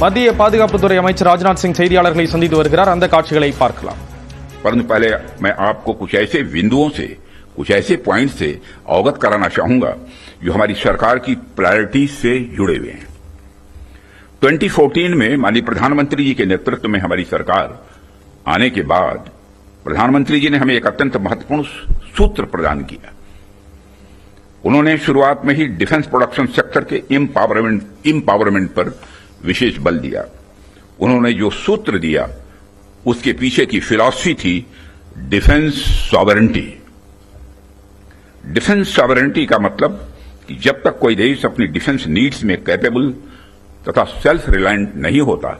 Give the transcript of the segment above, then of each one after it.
மத்திய பாதுகாப்புத்துறை அமைச்சர் ராஜ்நாத் சிங் செய்தியாளர்களை சந்தித்து வருகிறார். அந்த காட்சிகளை பார்க்கலாம். परंतु पहले मैं आपको कुछ ऐसे बिंदुओं से, कुछ ऐसे पॉइंट से अवगत कराना चाहूंगा जो हमारी सरकार की प्रायोरिटीज से जुड़े हुए हैं। 2014 में माननीय प्रधानमंत्री जी के नेतृत्व में हमारी सरकार आने के बाद प्रधानमंत्री जी ने हमें एक अत्यंत महत्वपूर्ण सूत्र प्रदान किया। उन्होंने शुरुआत में ही डिफेंस प्रोडक्शन सेक्टर के इम्पावरमेंट पर विशेष बल दिया। उन्होंने जो सूत्र दिया उसके पीछे की फिलॉसफी थी डिफेंस सॉवरेंटी। डिफेंस सॉवरेंटी का मतलब कि जब तक कोई देश अपनी डिफेंस नीड्स में कैपेबल तथा सेल्फ रिलायंट नहीं होता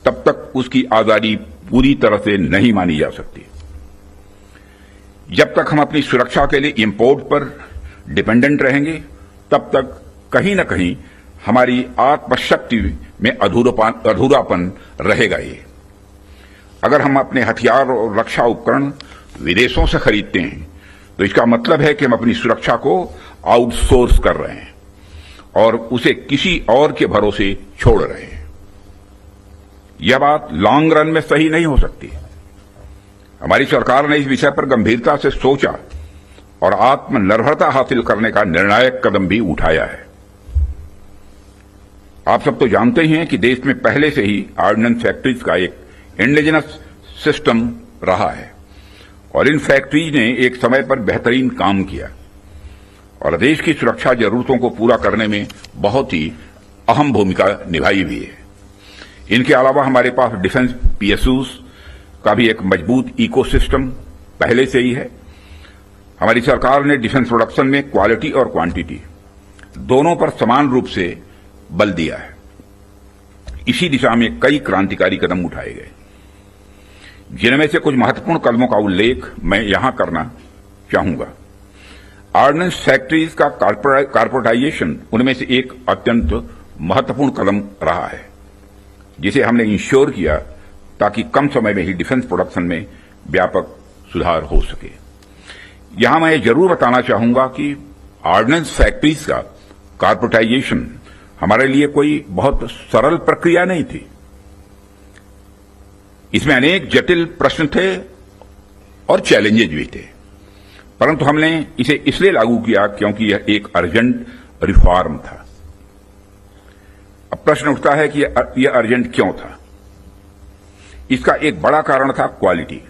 तब तक उसकी आजादी पूरी तरह से नहीं मानी जा सकती। जब तक हम अपनी सुरक्षा के लिए इंपोर्ट पर डिपेंडेंट रहेंगे तब तक कहीं न कहीं हमारी आत्मशक्ति में अधूरापन रहेगा। ये अगर हम अपने हथियार और रक्षा उपकरण विदेशों से खरीदते हैं तो इसका मतलब है कि हम अपनी सुरक्षा को आउटसोर्स कर रहे हैं और उसे किसी और के भरोसे छोड़ रहे हैं। यह बात लॉन्ग रन में सही नहीं हो सकती। हमारी सरकार ने इस विषय पर गंभीरता से सोचा और आत्मनिर्भरता हासिल करने का निर्णायक कदम भी उठाया है। आप सब तो जानते ही हैं कि देश में पहले से ही ऑर्डिनेंस फैक्ट्रीज का एक इंडिजिनस सिस्टम रहा है और इन फैक्ट्रीज ने एक समय पर बेहतरीन काम किया और देश की सुरक्षा जरूरतों को पूरा करने में बहुत ही अहम भूमिका निभाई भी है। इनके अलावा हमारे पास डिफेंस पीएसयूज का भी एक मजबूत इकोसिस्टम पहले से ही है। हमारी सरकार ने डिफेंस प्रोडक्शन में क्वालिटी और क्वांटिटी दोनों पर समान रूप से बल दिया है। इसी दिशा में कई क्रांतिकारी कदम उठाए गए, जिनमें से कुछ महत्वपूर्ण कदमों का उल्लेख मैं यहां करना चाहूंगा। ऑर्डिनेंस फैक्ट्रीज का कॉर्पोरेटाइजेशन उनमें से एक अत्यंत महत्वपूर्ण कदम रहा है, जिसे हमने इंश्योर किया ताकि कम समय में ही डिफेंस प्रोडक्शन में व्यापक सुधार हो सके। यहां मैं ये जरूर बताना चाहूंगा कि ऑर्डिनेंस फैक्ट्रीज का कॉर्पोरेटाइजेशन हमारे लिए कोई बहुत सरल प्रक्रिया नहीं थी। इसमें अनेक जटिल प्रश्न थे और चैलेंजेज भी थे, परंतु हमने इसे इसलिए लागू किया क्योंकि यह एक अर्जेंट रिफॉर्म था। अब प्रश्न उठता है कि यह अर्जेंट क्यों था। इसका एक बड़ा कारण था क्वालिटी।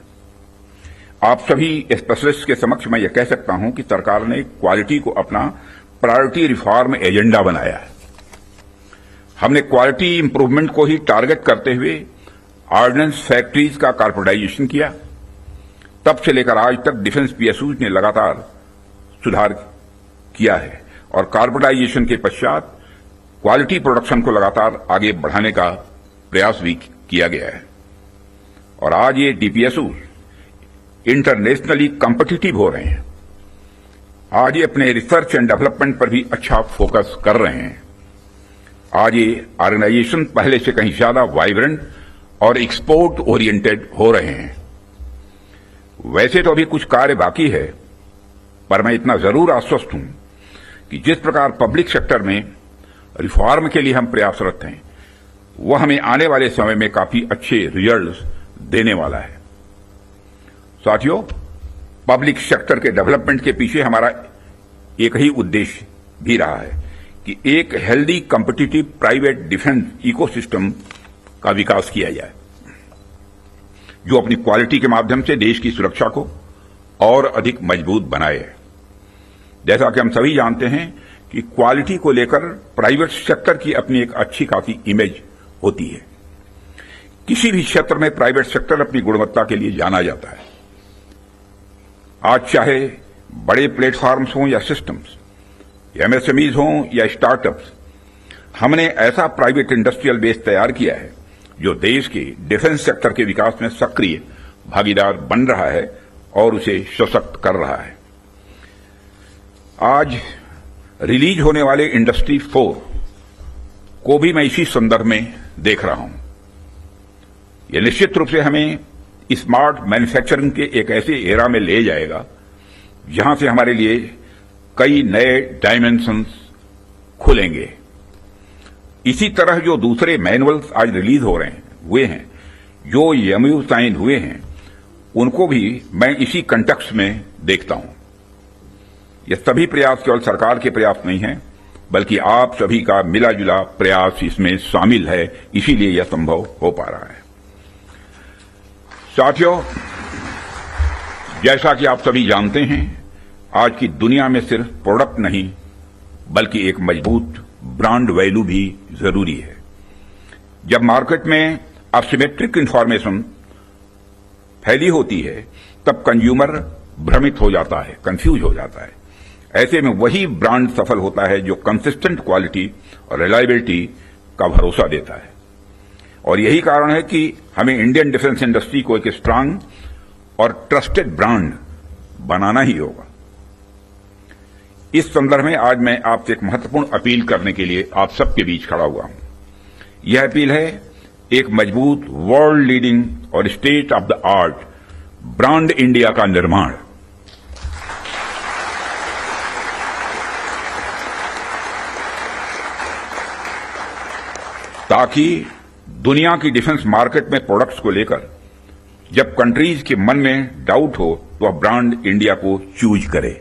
आप सभी स्पेशलिस्ट के समक्ष मैं यह कह सकता हूं कि सरकार ने क्वालिटी को अपना प्रायोरिटी रिफॉर्म एजेंडा बनाया है। हमने क्वालिटी इंप्रूवमेंट को ही टारगेट करते हुए ऑर्डिनेंस फैक्ट्रीज का कॉर्पोरेटाइजेशन किया। तब से लेकर आज तक डिफेंस पीएसयूज ने लगातार सुधार किया है और कॉर्पोरेटाइजेशन के पश्चात क्वालिटी प्रोडक्शन को लगातार आगे बढ़ाने का प्रयास भी किया गया है और आज ये डीपीएसयूज इंटरनेशनली कॉम्पिटिटिव हो रहे हैं। आज ये अपने रिसर्च एंड डेवलपमेंट पर भी अच्छा फोकस कर रहे हैं। आज ये ऑर्गेनाइजेशन पहले से कहीं ज्यादा वाइब्रेंट और एक्सपोर्ट ओरिएंटेड हो रहे हैं। वैसे तो अभी कुछ कार्य बाकी है, पर मैं इतना जरूर आश्वस्त हूं कि जिस प्रकार पब्लिक सेक्टर में रिफॉर्म के लिए हम प्रयासरत हैं, वह हमें आने वाले समय में काफी अच्छे रिजल्ट्स देने वाला है। साथियों, पब्लिक सेक्टर के डेवलपमेंट के पीछे हमारा एक ही उद्देश्य भी रहा है कि एक healthy competitive private defence ecosystem का विकास किया जाए, जो अपनी क्वालिटी के माध्यम से देश की सुरक्षा को और अधिक मजबूत बनाए। जैसा कि हम सभी जानते हैं कि क्वालिटी को लेकर प्राइवेट सेक्टर की अपनी एक अच्छी खासी इमेज होती है। किसी भी क्षेत्र में प्राइवेट सेक्टर अपनी गुणवत्ता के लिए जाना जाता है। आज चाहे बड़े प्लेटफॉर्म्स हों या सिस्टम्स, एमएसएमईज हों या स्टार्टअप्स, हमने ऐसा प्राइवेट इंडस्ट्रियल बेस तैयार किया है जो देश के डिफेंस सेक्टर के विकास में सक्रिय भागीदार बन रहा है और उसे सशक्त कर रहा है। आज रिलीज होने वाले इंडस्ट्री 4 को भी मैं इसी संदर्भ में देख रहा हूं। यह निश्चित रूप से हमें स्मार्ट मैन्युफैक्चरिंग के एक ऐसे एरा में ले जाएगा जहां से हमारे लिए कई नए डायमेंशंस खुलेंगे। इसी तरह जो दूसरे मैनुअल्स आज रिलीज हुए हैं, जो एमयू साइन हुए हैं, उनको भी मैं इसी कंटेक्स्ट में देखता हूं। ये सभी प्रयास केवल सरकार के प्रयास नहीं हैं, बल्कि आप सभी का मिला जुला प्रयास इसमें शामिल है, इसीलिए यह संभव हो पा रहा है। साथियों, जैसा कि आप सभी जानते हैं, आज की दुनिया में सिर्फ प्रोडक्ट नहीं बल्कि एक मजबूत ब्रांड वैल्यू भी जरूरी है। जब मार्केट में असिमेट्रिक इंफॉर्मेशन फैली होती है, तब कंज्यूमर भ्रमित हो जाता है, कंफ्यूज हो जाता है। ऐसे में वही ब्रांड सफल होता है जो कंसिस्टेंट क्वालिटी और रिलायबिलिटी का भरोसा देता है। और यही कारण है कि हमें इंडियन डिफेंस इंडस्ट्री को एक स्ट्रांग और ट्रस्टेड ब्रांड बनाना ही होगा। इस संदर्भ में आज मैं आपसे एक महत्वपूर्ण अपील करने के लिए आप सबके बीच खड़ा हुआ हूं। यह अपील है एक मजबूत वर्ल्ड लीडिंग और state of the art brand India का निर्माण। ताकि दुनिया की डिफेंस मार्केट में प्रोडक्ट्स को लेकर जब कंट्रीज के मन में डाउट हो तो वह ब्रांड इंडिया को चूज करे।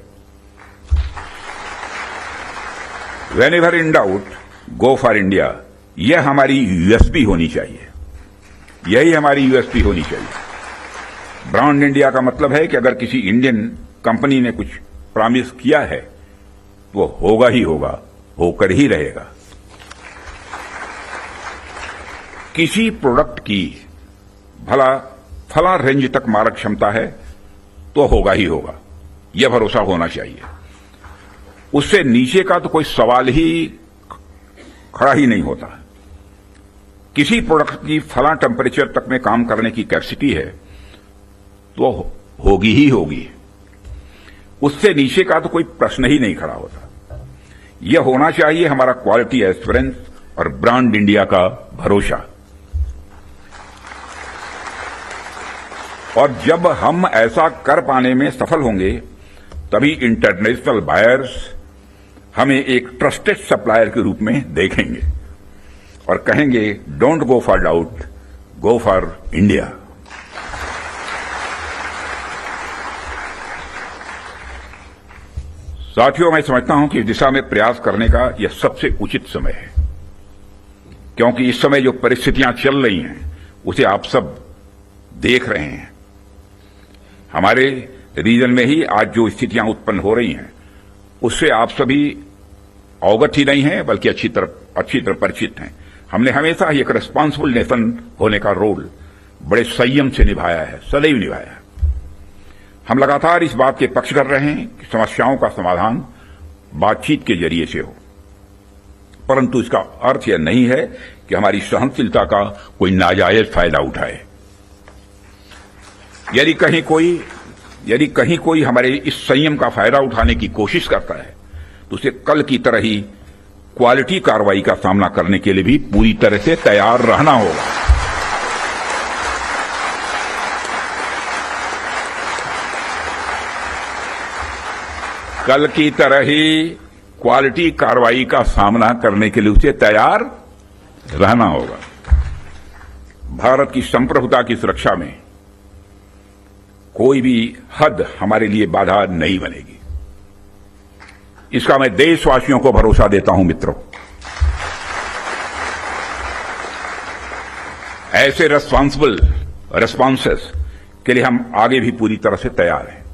Whenever in doubt, go for India। यह हमारी यूएसपी होनी चाहिए, यही हमारी यूएसपी होनी चाहिए। ब्रांड इंडिया का मतलब है कि अगर किसी इंडियन कंपनी ने कुछ प्रॉमिस किया है तो होगा ही होगा, होकर ही रहेगा। किसी प्रोडक्ट की भला फला रेंज तक मारक क्षमता है तो होगा ही होगा, यह भरोसा होना चाहिए। उससे नीचे का तो कोई सवाल ही खड़ा ही नहीं होता। किसी प्रोडक्ट की फला टेम्परेचर तक में काम करने की कैपेसिटी है तो होगी ही होगी, उससे नीचे का तो कोई प्रश्न ही नहीं खड़ा होता। यह होना चाहिए हमारा क्वालिटी एश्योरेंस और ब्रांड इंडिया का भरोसा। और जब हम ऐसा कर पाने में सफल होंगे, तभी इंटरनेशनल बायर्स हमें एक ट्रस्टेड सप्लायर के रूप में देखेंगे और कहेंगे, don't go for doubt, go for India. साथियों, मैं समझता हूं कि इस दिशा में प्रयास करने का यह सबसे उचित समय है, क्योंकि इस समय जो परिस्थितियां चल रही हैं उसे आप सब देख रहे हैं। हमारे रीजन में ही आज जो स्थितियां उत्पन्न हो रही हैं उससे आप सभी अवगत ही नहीं हैं, बल्कि अच्छी तरह परिचित हैं। हमने हमेशा ही एक रिस्पांसिबल नेशन होने का रोल बड़े संयम से निभाया है, सदैव निभाया है। हम लगातार इस बात के पक्ष कर रहे हैं कि समस्याओं का समाधान बातचीत के जरिए से हो, परंतु इसका अर्थ यह नहीं है कि हमारी सहनशीलता का कोई नाजायज फायदा उठाए। यदि कहीं कोई हमारे इस संयम का फायदा उठाने की कोशिश करता है तो उसे कल की तरह ही क्वालिटी कार्रवाई का सामना करने के लिए भी पूरी तरह से तैयार रहना होगा। कल की तरह ही क्वालिटी कार्रवाई का सामना करने के लिए उसे तैयार रहना होगा। भारत की संप्रभुता की सुरक्षा में कोई भी हद हमारे लिए बाधा नहीं बनेगी, इसका मैं देशवासियों को भरोसा देता हूं। मित्रों, ऐसे रेस्पॉन्सिबल रेस्पॉन्सेस के लिए हम आगे भी पूरी तरह से तैयार हैं।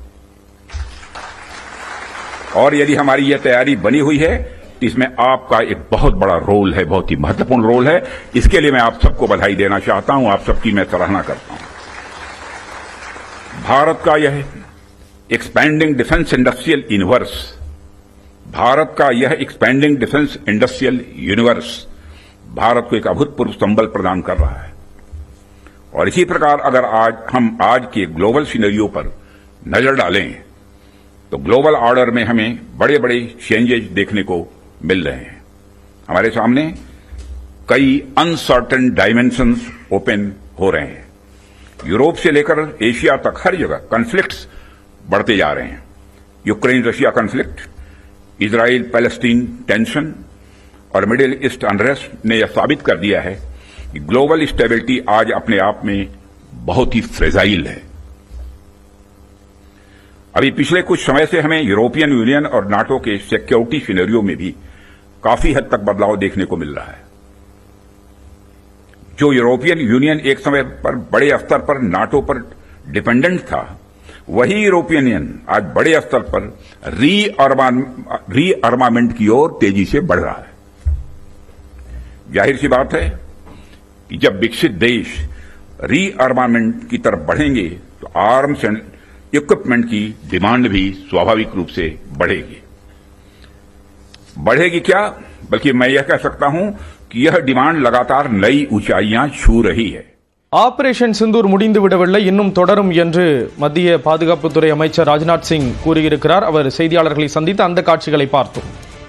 और यदि हमारी यह तैयारी बनी हुई है तो इसमें आपका एक बहुत बड़ा रोल है, बहुत ही महत्वपूर्ण रोल है। इसके लिए मैं आप सबको बधाई देना चाहता हूं, आप सबकी मैं सराहना करता हूं। भारत का यह expanding defence industrial universe, Bharat का यह expanding defence industrial universe Bharat को एक अभूतपूर्व संबल प्रदान कर रहा है। और इसी प्रकार अगर हम आज के ग्लोबल सिनेरियो पर नजर डालें तो ग्लोबल ऑर्डर में हमें बड़े बड़े चेंजेस देखने को मिल रहे हैं। हमारे सामने कई अनसर्टेन डायमेंशंस ओपन हो रहे हैं। यूरोप से लेकर एशिया तक हर जगह कॉन्फ्लिक्ट्स बढ़ते जा रहे हैं। Ukraine Russia conflict, Israel Palestine tension और मिडिल ईस्ट अनरेस्ट ने यह साबित कर दिया है कि ग्लोबल स्टेबिलिटी आज अपने आप में बहुत ही फ्रेजाइल है। अभी पिछले कुछ समय से हमें यूरोपियन यूनियन और नाटो के सिक्योरिटी सिनेरियो में भी काफी हद तक बदलाव देखने को मिल रहा है। जो यूरोपियन यूनियन एक समय पर बड़े स्तर पर नाटो पर डिपेंडेंट था, वही यूरोपियन यूनियन आज बड़े स्तर पर रीअर्मामेंट की ओर तेजी से बढ़ रहा है। जाहिर सी बात है कि जब विकसित देश रीअर्मामेंट की तरफ बढ़ेंगे तो आर्म्स एंड इक्विपमेंट की डिमांड भी स्वाभाविक रूप से बढ़ेगी। बढ़ेगी क्या, बल्कि मैं यह कह सकता हूं कि यह डिमांड लगातार नई ऊंचाइयां छू रही है। ஆபரேஷன் சிந்தூர் முடிந்து விடவில்லை, இன்னும் தொடரும் என்று மத்திய பாதுகாப்புத்துறை அமைச்சர் ராஜ்நாத் சிங் கூறியிருக்கிறார். அவர் செய்தியாளர்களை சந்தித்து அந்த காட்சிகளை பார்த்தோம்.